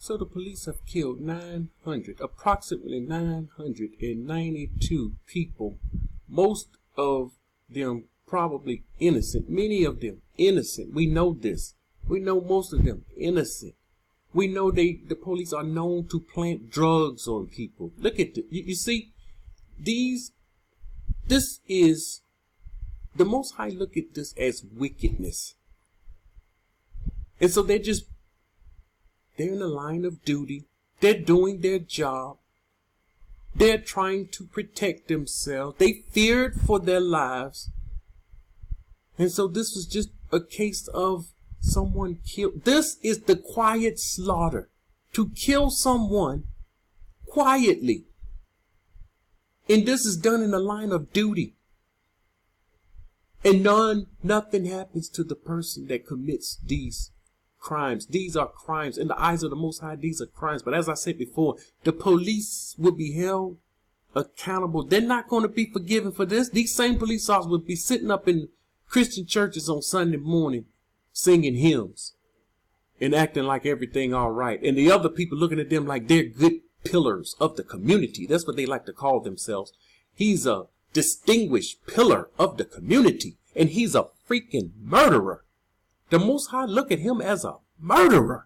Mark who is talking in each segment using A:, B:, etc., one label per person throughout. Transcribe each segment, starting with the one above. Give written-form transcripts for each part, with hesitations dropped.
A: So the police have killed approximately 992 people, most of them probably innocent, many of them innocent. We know this. We know most of them innocent. We know the police are known to plant drugs on people. Look at it. You see, this is, the Most High look at this as wickedness. And so they're in the line of duty. They're doing their job. They're trying to protect themselves. They feared for their lives. And so this was just a case of someone killed. This is the quiet slaughter. To kill someone quietly. And this is done in the line of duty. And nothing happens to the person that commits these crimes. These are crimes. In the eyes of the Most High, these are crimes. But as I said before, the police will be held accountable. They're not going to be forgiven for this. These same police officers will be sitting up in Christian churches on Sunday morning singing hymns and acting like everything all right. And the other people looking at them like they're good pillars of the community. That's what they like to call themselves. He's a distinguished pillar of the community, and he's a freaking murderer. The Most High look at him as a murderer.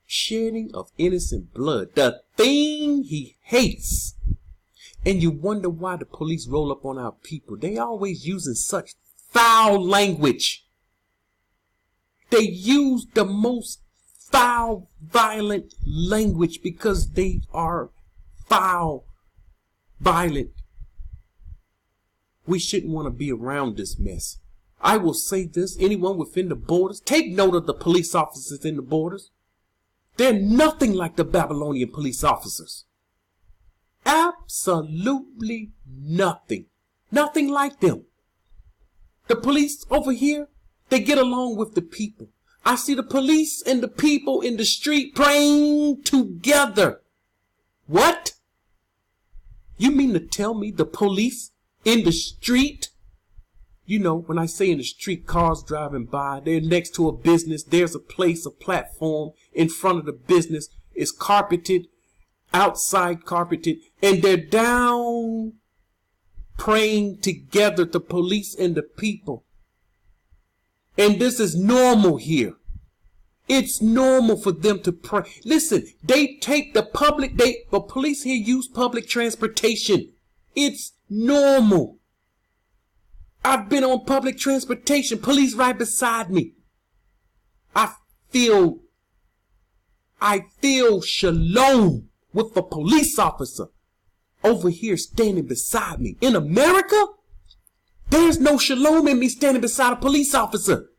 A: Shedding of innocent blood. The thing he hates. And you wonder why the police roll up on our people. They always using such foul language. They use the most foul, violent language because they are foul, violent. We shouldn't want to be around this mess. I will say this, anyone within the borders, take note of the police officers in the borders. They're nothing like the Babylonian police officers. Absolutely nothing. Nothing like them. The police over here, they get along with the people. I see the police and the people in the street praying together. What? You mean to tell me the police in the street? You know, when I say in the street, cars driving by, they're next to a business. There's a place, a platform in front of the business. It's carpeted, outside carpeted, and they're down praying together, the police and the people. And this is normal here. It's normal for them to pray. Listen, they take the police here use public transportation. It's normal. I've been on public transportation, police right beside me. I feel shalom with a police officer over here standing beside me. In America, there's no shalom in me standing beside a police officer.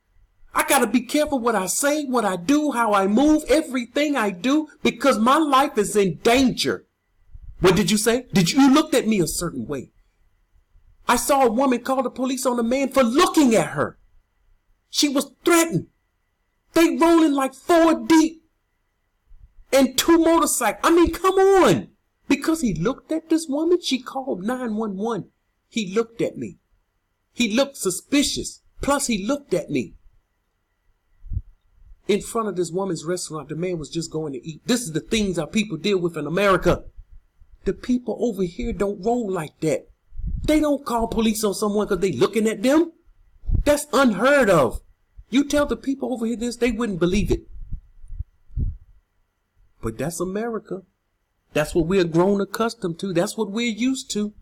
A: I gotta be careful what I say, what I do, how I move, everything I do, because my life is in danger. What did you say? You looked at me a certain way. I saw a woman call the police on a man for looking at her. She was threatened. They rolling like 4 deep. And 2 motorcycles. I mean, come on. Because he looked at this woman, she called 911. He looked at me. He looked suspicious. Plus, he looked at me. In front of this woman's restaurant, the man was just going to eat. This is the things our people deal with in America. The people over here don't roll like that. They don't call police on someone because they looking at them. That's unheard of. You tell the people over here this, they wouldn't believe it. But that's America. That's what we're grown accustomed to. That's what we're used to.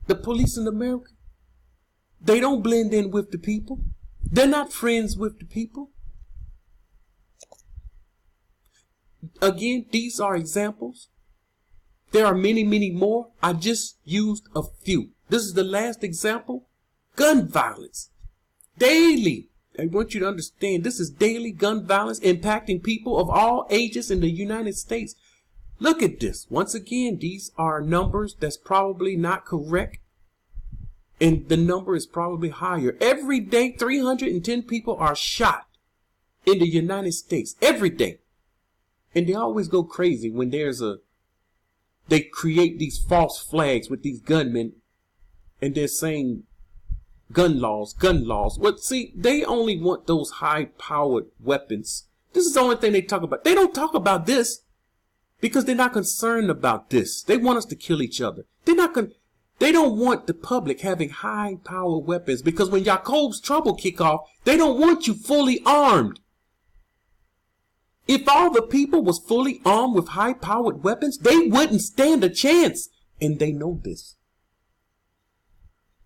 A: The police in America, they don't blend in with the people. They're not friends with the people. Again, these are examples. There are many, many more. I just used a few. This is the last example. Gun violence. Daily. I want you to understand this is daily gun violence impacting people of all ages in the United States. Look at this. Once again, these are numbers that's probably not correct. And the number is probably higher. Every day, 310 people are shot in the United States. Every day. And they always go crazy when they create these false flags with these gunmen. And they're saying gun laws, gun laws. Well, see, they only want those high-powered weapons This is the only thing they talk about. They don't talk about this because they're not concerned about this. They want us to kill each other. They don't want the public having high-powered weapons because when Jacob's trouble kick off, they don't want you fully armed. If all the people was fully armed with high-powered weapons, they wouldn't stand a chance. And they know this.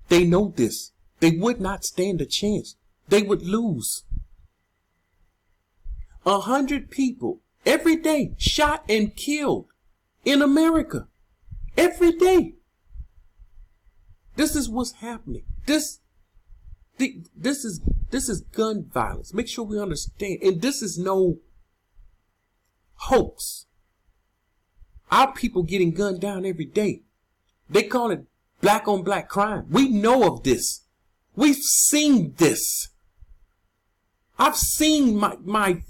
A: They know this. They would not stand a chance. They would lose. 100 people every day shot and killed in America. Every day. This is what's happening. This is gun violence. Make sure we understand. And this is no hoax. Our people getting gunned down every day. They call it black on black crime. We know of this. We've seen this. I've seen my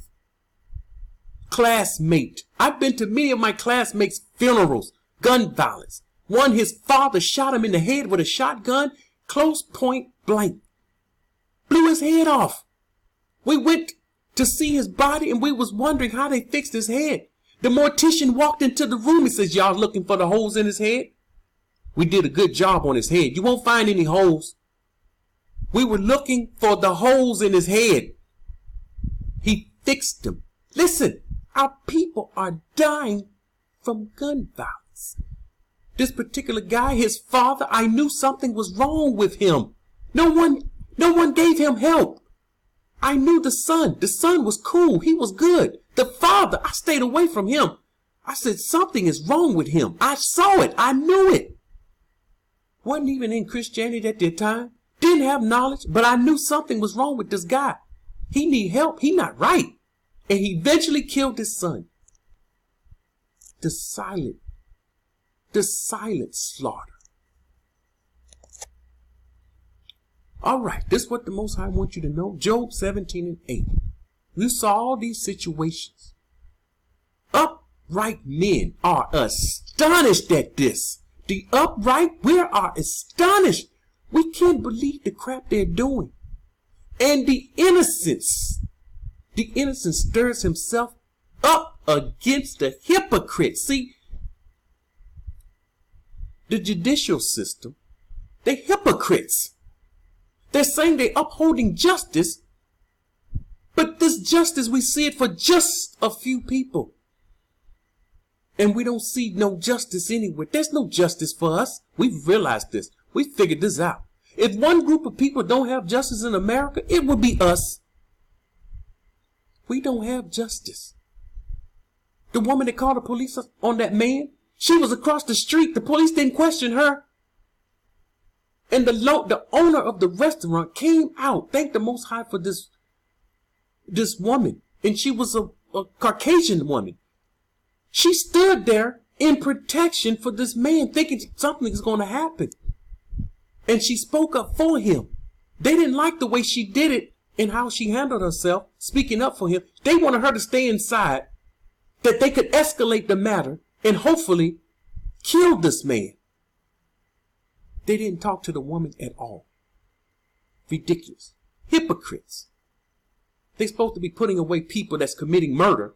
A: classmate. I've been to many of my classmates' funerals. Gun violence. One, his father shot him in the head with a shotgun, close point blank. Blew his head off. We went to see his body and we was wondering how they fixed his head. The mortician walked into the room and says, y'all looking for the holes in his head? We did a good job on his head. You won't find any holes. We were looking for the holes in his head. He fixed them. Listen, our people are dying from gun violence. This particular guy, his father, I knew something was wrong with him. No one gave him help. I knew the son. The son was cool. He was good. The father, I stayed away from him. I said, something is wrong with him. I saw it. I knew it. Wasn't even in Christianity at that time. Didn't have knowledge, but I knew something was wrong with this guy. He need help. He not right. And he eventually killed his son. The silent slaughter. All right, this is what the Most High wants you to know. Job 17 and 8. You saw all these situations. Upright men are astonished at this. The upright, we are astonished. We can't believe the crap they're doing. And the innocent stirs himself up against the hypocrite. See, the judicial system, they're hypocrites. They're saying they're upholding justice, but this justice, we see it for just a few people. And we don't see no justice anywhere. There's no justice for us. We've realized this. We figured this out. If one group of people don't have justice in America, it would be us. We don't have justice. The woman that called the police on that man, she was across the street. The police didn't question her. And the owner of the restaurant came out, thanked the Most High for this woman. And she was a Caucasian woman. She stood there in protection for this man, thinking something is going to happen. And she spoke up for him. They didn't like the way she did it and how she handled herself, speaking up for him. They wanted her to stay inside, that they could escalate the matter and hopefully kill this man. They didn't talk to the woman at all. Ridiculous. Hypocrites. They're supposed to be putting away people that's committing murder,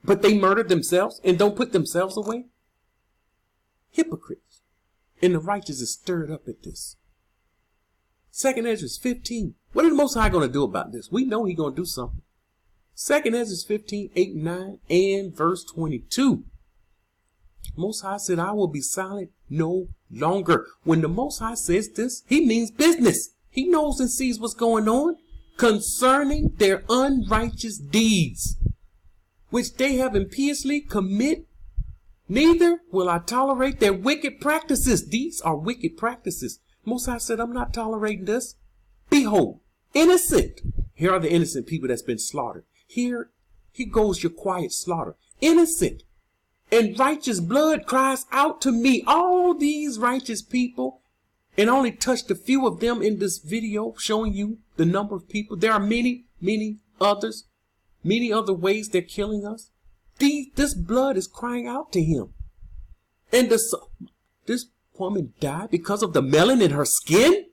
A: but they murdered themselves and don't put themselves away. Hypocrites. And the righteous is stirred up at this. 2nd Ezra 15. What is the Most High going to do about this? We know He's going to do something. 2nd Ezra 15, 8, 9, and verse 22. Most High said, I will be silent no longer. When the Most High says this, He means business. He knows and sees what's going on concerning their unrighteous deeds, which they have impiously commit. Neither will I tolerate their wicked practices. These are wicked practices. Most High said, I'm not tolerating this. Behold, innocent. Here are the innocent people that's been slaughtered. Here goes your quiet slaughter. Innocent and righteous blood cries out to me. All these righteous people, and I only touched a few of them in this video showing you the number of people. There are many, many others. Many other ways they're killing us. This blood is crying out to Him. And this woman died because of the melanin in her skin?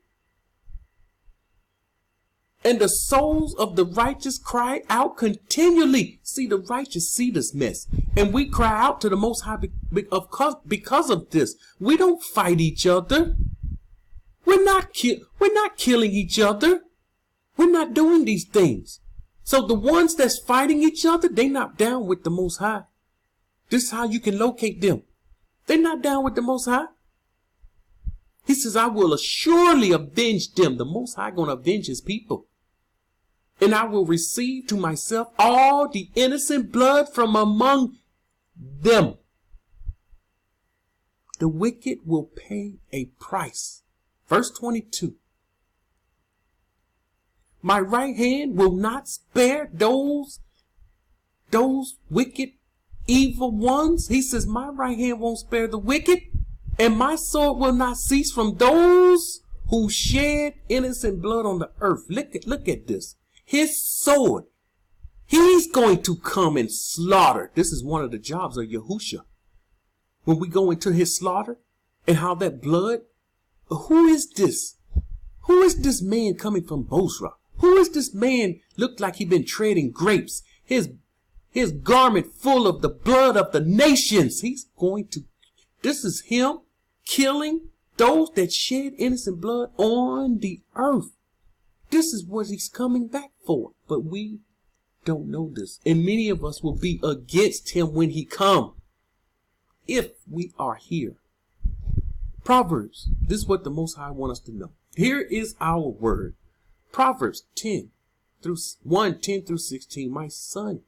A: And the souls of the righteous cry out continually. See, the righteous see this mess. And we cry out to the Most High because of this. We don't fight each other. We're not killing each other. We're not doing these things. So the ones that's fighting each other, they not down with the Most High. This is how you can locate them. They're not down with the Most High. He says, I will surely avenge them. The Most High going to avenge his people. And I will receive to myself all the innocent blood from among them. The wicked will pay a price. Verse 22. My right hand will not spare those wicked, evil ones. He says, my right hand won't spare the wicked, and my sword will not cease from those who shed innocent blood on the earth. Look at this. His sword. He's going to come and slaughter. This is one of the jobs of Yahusha. When we go into his slaughter and how that blood, who is this? Who is this man coming from Bosra? Who is this man looked like he'd been trading grapes? His garment full of the blood of the nations. This is him killing those that shed innocent blood on the earth. This is what he's coming back for. But we don't know this. And many of us will be against him when he comes. If we are here. Proverbs. This is what the Most High wants us to know. Here is our word. Proverbs 10 through 16. My son,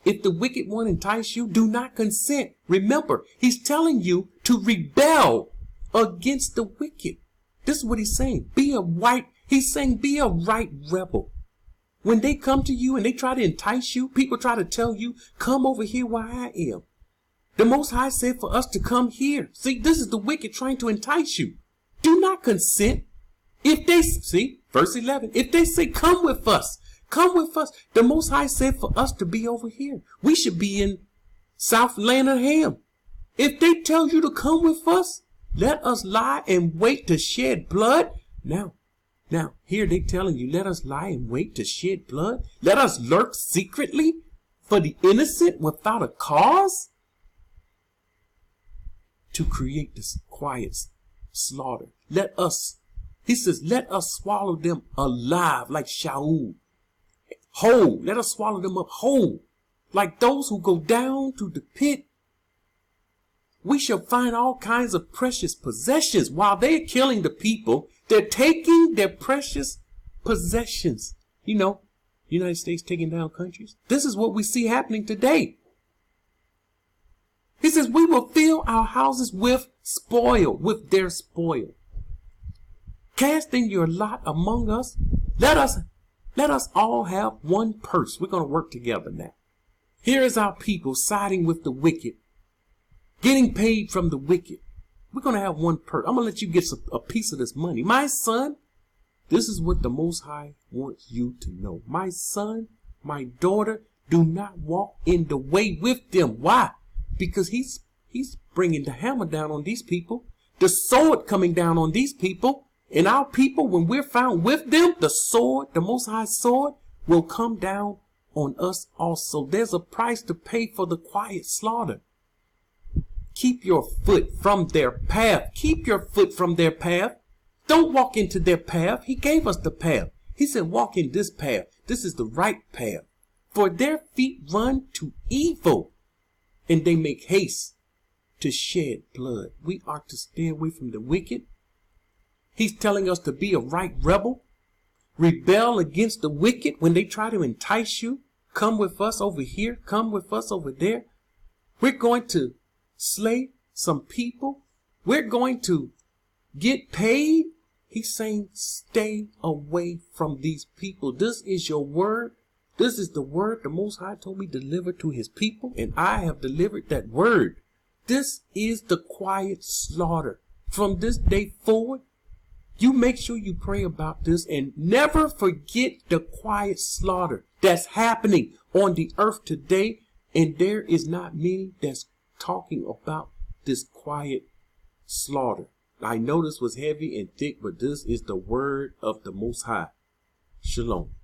A: if the wicked one entice you, do not consent. Remember, he's telling you to rebel against the wicked. This is what he's saying. He's saying be a right rebel. When they come to you and they try to entice you, people try to tell you, come over here where I am. The Most High said for us to come here. See, this is the wicked trying to entice you. Do not consent. Verse 11, if they say, come with us, the Most High said for us to be over here. We should be in South Lanarham. If they tell you to come with us, let us lie and wait to shed blood. Now, here they telling you, let us lie and wait to shed blood. Let us lurk secretly for the innocent without a cause. To create this quiet slaughter. He says, let us swallow them alive like Shaul. Whole. Let us swallow them up whole. Like those who go down to the pit. We shall find all kinds of precious possessions. While they're killing the people, they're taking their precious possessions. You know, United States taking down countries. This is what we see happening today. He says, we will fill our houses with their spoil. Cast in your lot among us. Let us all have one purse. We're going to work together now. Here is our people siding with the wicked, getting paid from the wicked. We're going to have one purse. I'm going to let you get a piece of this money. My son, this is what the Most High wants you to know. My son, my daughter, do not walk in the way with them. Why? Because he's bringing the hammer down on these people, the sword coming down on these people, and our people, when we're found with them, the sword, the Most High sword, will come down on us also. There's a price to pay for the quiet slaughter. Keep your foot from their path. Keep your foot from their path. Don't walk into their path. He gave us the path. He said, walk in this path. This is the right path. For their feet run to evil, and they make haste to shed blood. We are to stay away from the wicked. He's telling us to be a right rebel. Rebel against the wicked when they try to entice you. Come with us over here. Come with us over there. We're going to slay some people. We're going to get paid. He's saying stay away from these people. This is your word. This is the word the Most High told me to deliver to his people, and I have delivered that word. This is the quiet slaughter. From this day forward, you make sure you pray about this and never forget the quiet slaughter that's happening on the earth today. And there is not many that's talking about this quiet slaughter. I know this was heavy and thick, but this is the word of the Most High. Shalom.